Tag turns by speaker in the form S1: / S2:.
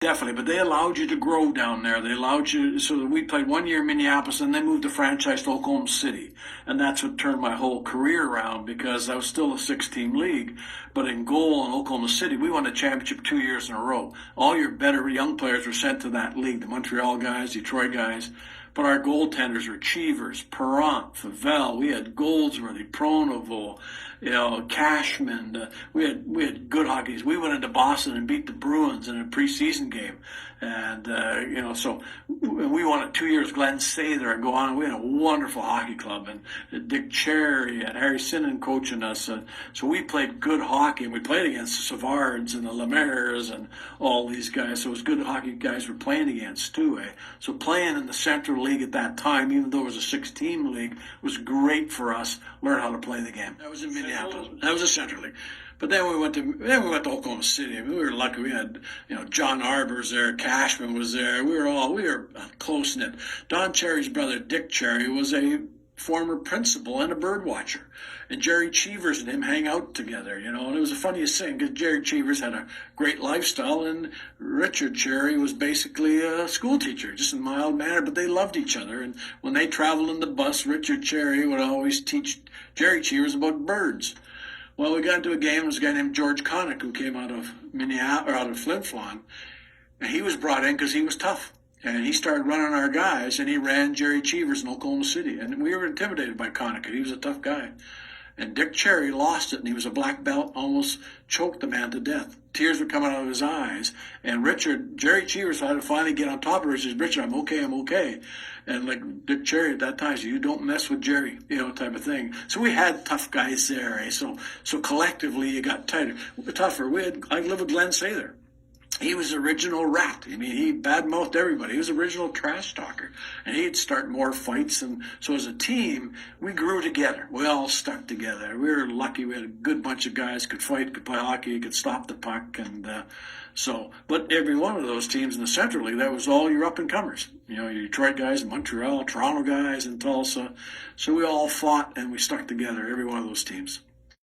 S1: Definitely, but they allowed you to grow down there. They allowed you, so that we played 1 year in Minneapolis and then moved the franchise to Oklahoma City. And that's what turned my whole career around because I was still a 6 team league. But in goal in Oklahoma City, we won a championship 2 years in a row. All your better young players were sent to that league, the Montreal guys, Detroit guys. But our goaltenders were Cheevers, Perrant, Favel. We had Goldsworthy, Pronovo, Cashman. We had good hockeys. We went into Boston and beat the Bruins in a preseason game, and so we won it 2 years. Glenn Sather and go on. We had a wonderful hockey club, and Dick Cherry and Harry Sinnen coaching us. So we played good hockey, and we played against the Savards and the Lemaires and all these guys. So it was good hockey guys we're playing against too. So playing in the Central League at that time, even though it was a 6 team league, was great for us. Learn how to play the game. That was in Minneapolis. That was a Central League. But then we went to Oklahoma City. I mean, we were lucky. We had John Arbors there, Cashman was there. We were close knit. Don Cherry's brother Dick Cherry was a former principal and a bird watcher, and Jerry Cheevers and him hang out together. And it was the funniest thing because Jerry Cheevers had a great lifestyle, and Richard Cherry was basically a school teacher, just in a mild manner. But they loved each other, and when they traveled in the bus, Richard Cherry would always teach Jerry Cheevers about birds. Well, we got into a game. There was a guy named George Connick who came out of Minneapolis, or out of Flin Flon, and he was brought in because he was tough. And he started running our guys, and he ran Jerry Cheevers in Oklahoma City. And we were intimidated by Connick. He was a tough guy. And Dick Cherry lost it, and he was a black belt, almost choked the man to death. Tears were coming out of his eyes. And Jerry Cheevers had to finally get on top of her. He says, Richard, I'm okay. And like Dick Cherry at that time said, you don't mess with Jerry, type of thing. So we had tough guys there. So collectively, you got tougher. I lived with Glenn Sather. He was the original rat. I mean, he badmouthed everybody. He was the original trash talker. And he'd start more fights. And so as a team, we grew together. We all stuck together. We were lucky. We had a good bunch of guys, could fight, could play hockey, could stop the puck. But every one of those teams in the Central League, that was all your up-and-comers. Your Detroit guys, Montreal, Toronto guys, and Tulsa. So we all fought and we stuck together, every one of those teams.